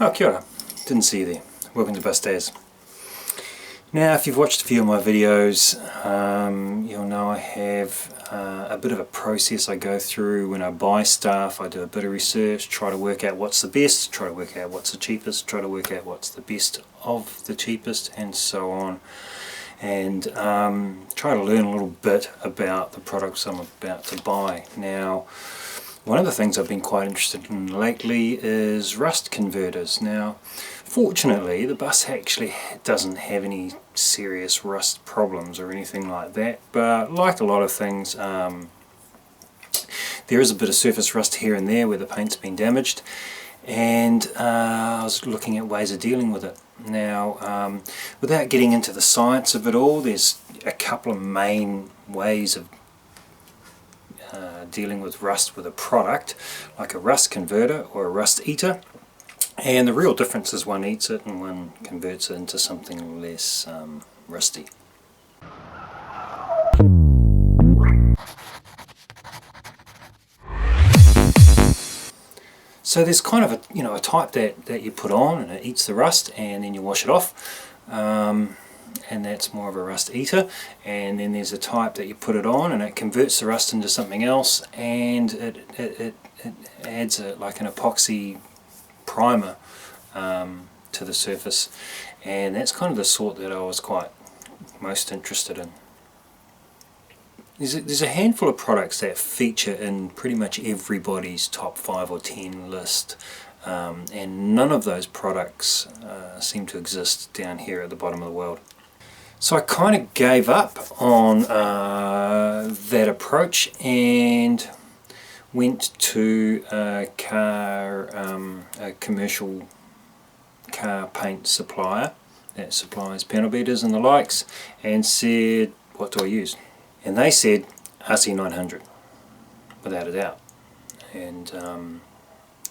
Oh, kia ora. Didn't see you there. Welcome to Bustaz. Now, if you've watched a few of my videos, you'll know I have a bit of a process I go through when I buy stuff. I do a bit of research, try to work out what's the best, try to work out what's the cheapest, try to work out what's the best of the cheapest, and so on. And try to learn a little bit about the products I'm about to buy. Now, one of the things I've been quite interested in lately is rust converters. Now, fortunately, the bus actually doesn't have any serious rust problems or anything like that, but like a lot of things, there is a bit of surface rust here and there where the paint's been damaged, and I was looking at ways of dealing with it. Now, without getting into the science of it all, there's a couple of main ways of dealing with rust with a product, like a rust converter or a rust eater, and the real difference is one eats it and one converts it into something less rusty. So there's kind of a type that you put on and it eats the rust and then you wash it off, and that's more of a rust eater. And then there's a type that you put it on and it converts the rust into something else, and it adds like an epoxy primer to the surface, and that's kind of the sort that I was most interested in. There's a handful of products that feature in pretty much everybody's top 5 or 10 list, and none of those products seem to exist down here at the bottom of the world. So I kind of gave up on that approach and went to a commercial car paint supplier that supplies panel beaters and the likes, and said, what do I use? And they said RC 900, without a doubt. And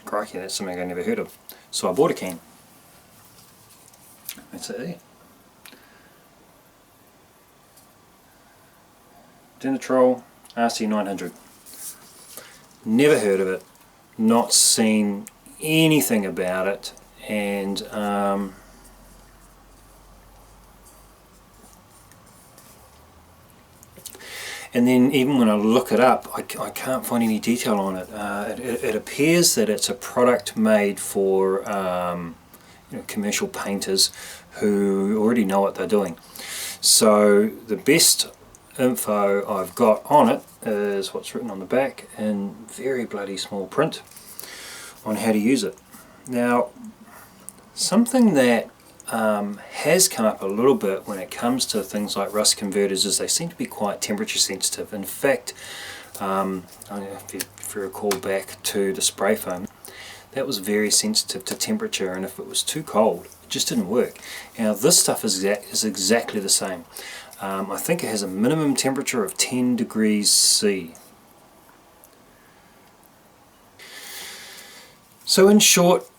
crikey, that's something I never heard of. So I bought a can. That's it there. Dinitrol RC 900. Never heard of it, not seen anything about it, and then even when I look it up, I can't find any detail on it. It appears that it's a product made for commercial painters who already know what they're doing. So the best info I've got on it is what's written on the back in very bloody small print on how to use it. Now, something that has come up a little bit when it comes to things like rust converters is they seem to be quite temperature sensitive. In fact, if you recall back to the spray foam, that was very sensitive to temperature, and if it was too cold it just didn't work. Now this stuff is exactly the same. I think it has a minimum temperature of 10 degrees C. So in short,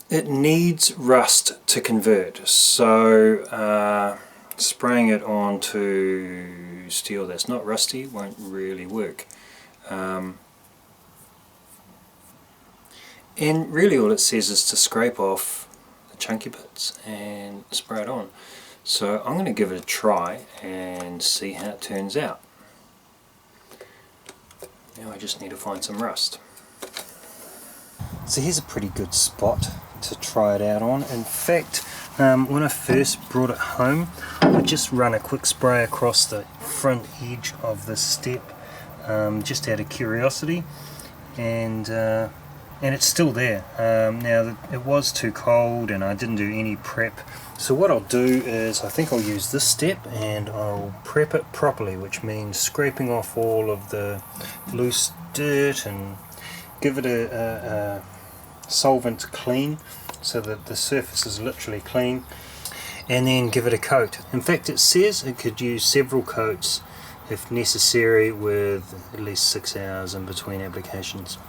it needs rust to convert. So spraying it onto steel that's not rusty won't really work. And really all it says is to scrape off the chunky bits and spray it on. So I'm going to give it a try and see how it turns out. Now I just need to find some rust. So here's a pretty good spot to try it out on. In fact, when I first brought it home, I just run a quick spray across the front edge of this step, just out of curiosity, and it's still there. Now it was too cold and I didn't do any prep. So what I'll do is I think I'll use this step and I'll prep it properly, which means scraping off all of the loose dirt and give it a solvent clean so that the surface is literally clean, and then give it a coat. In fact, it says it could use several coats if necessary, with at least 6 hours in between applications.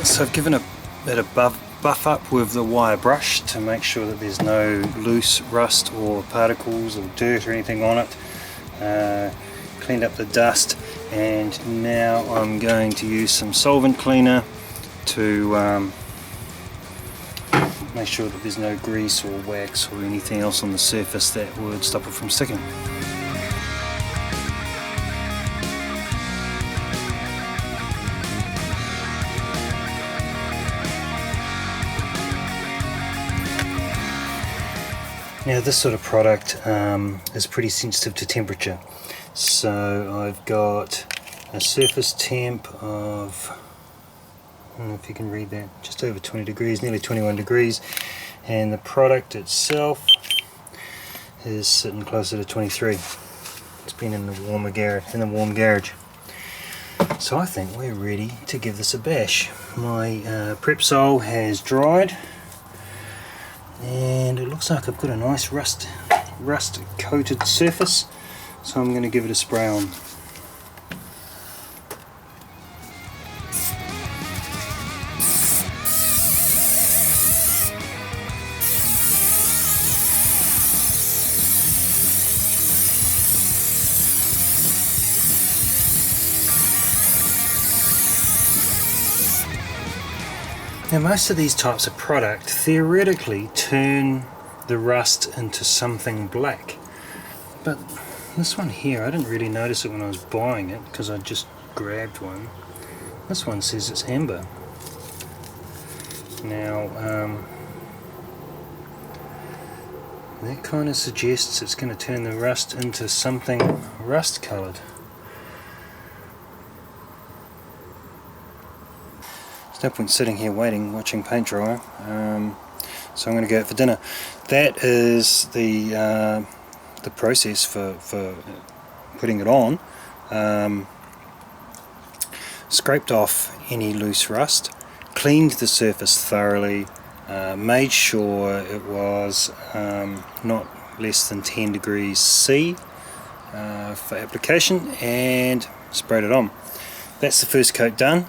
So I've given a bit of buff up with the wire brush to make sure that there's no loose rust or particles or dirt or anything on it. Cleaned up the dust, And now I'm going to use some solvent cleaner to make sure that there's no grease or wax or anything else on the surface that would stop it from sticking. Now this sort of product is pretty sensitive to temperature, so I've got a surface temp of, I don't know if you can read that, just over 20 degrees, nearly 21 degrees, and the product itself is sitting closer to 23. It's been in the warm garage. So I think we're ready to give this a bash. My prep sole has dried, and it looks like I've got a nice rust coated surface, so I'm going to give it a spray on. Now most of these types of product theoretically turn the rust into something black, but this one here, I didn't really notice it when I was buying it because I just grabbed one. This one says it's amber. Now that kind of suggests it's going to turn the rust into something rust coloured. No point sitting here waiting, watching paint dry, so I'm going to go out for dinner. That is the process for putting it on. Scraped off any loose rust, cleaned the surface thoroughly, made sure it was not less than 10 degrees C for application, and sprayed it on. That's the first coat done.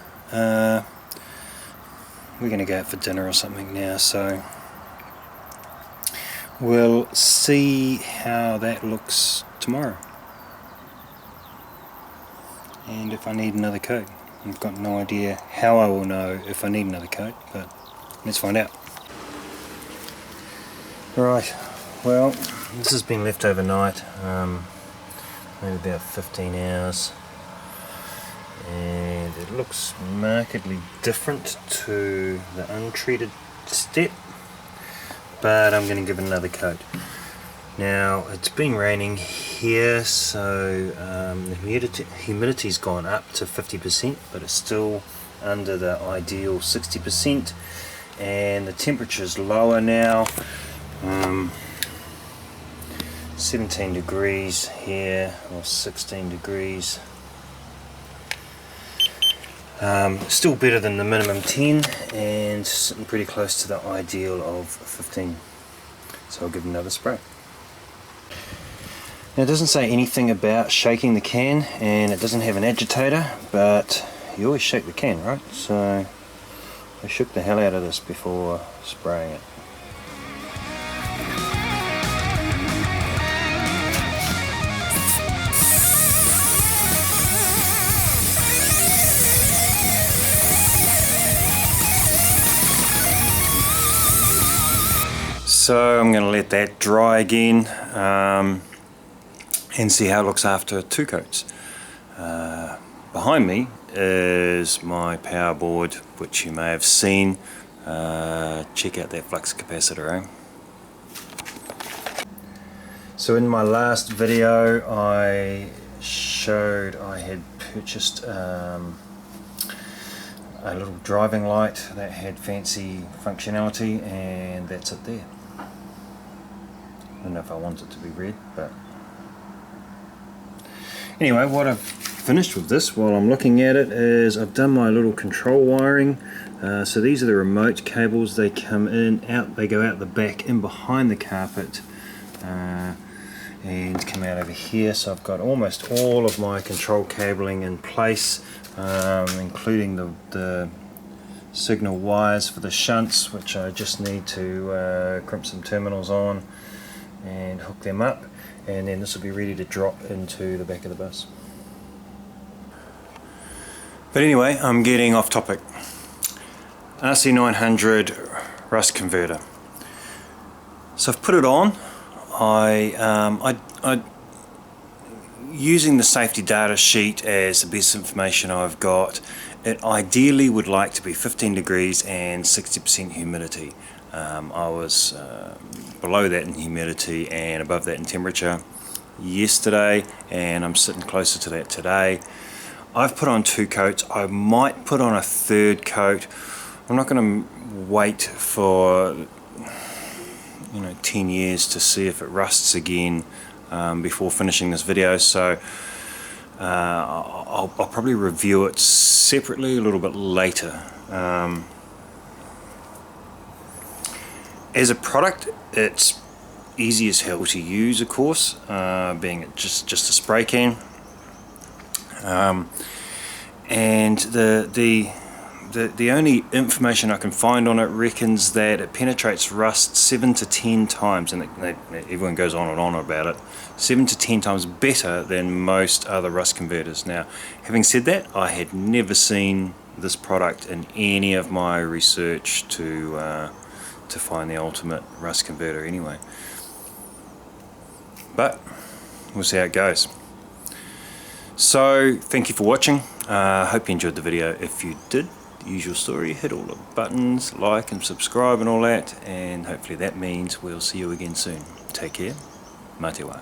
We're going to go out for dinner or something now, so we'll see how that looks tomorrow, and if I need another coat. I've got no idea how I will know if I need another coat, but let's find out. Right, well, this has been left overnight, maybe about 15 hours. And it looks markedly different to the untreated step, but I'm going to give it another coat. Now it's been raining here, so the humidity's gone up to 50%, but it's still under the ideal 60%, and the temperature's lower now, 17 degrees here, or 16 degrees. Still better than the minimum 10, and sitting pretty close to the ideal of 15. So I'll give it another spray. Now it doesn't say anything about shaking the can, and it doesn't have an agitator, but you always shake the can, right? So I shook the hell out of this before spraying it. So I'm going to let that dry again and see how it looks after two coats. Behind me is my power board, which you may have seen. Check out that flux capacitor, eh? So in my last video I showed I had purchased a little driving light that had fancy functionality, and that's it there. I don't know if I want it to be red, but anyway, what I've finished with this while I'm looking at it is I've done my little control wiring. So these are the remote cables. They come in, out, they go out the back, in behind the carpet, and come out over here. So I've got almost all of my control cabling in place, including the signal wires for the shunts, which I just need to crimp some terminals on and hook them up, and then this will be ready to drop into the back of the bus. But anyway, I'm getting off topic. RC900 rust converter. So I've put it on. Using the safety data sheet as the best information I've got, it ideally would like to be 15 degrees and 60% humidity. I was below that in humidity and above that in temperature yesterday, and I'm sitting closer to that today. I've put on 2 coats. I might put on a 3rd coat. I'm not going to wait for 10 years to see if it rusts again before finishing this video, so I'll probably review it separately a little bit later. As a product, it's easy as hell to use, of course, being just a spray can, and the only information I can find on it reckons that it penetrates rust 7 to 10 times, and everyone goes on and on about it, 7 to 10 times better than most other rust converters. Now, having said that, I had never seen this product in any of my research to find the ultimate rust converter anyway. But we'll see how it goes. So thank you for watching. Hope you enjoyed the video. If you did, the usual story, hit all the buttons, like and subscribe and all that, and hopefully that means we'll see you again soon. Take care. Mā te wā.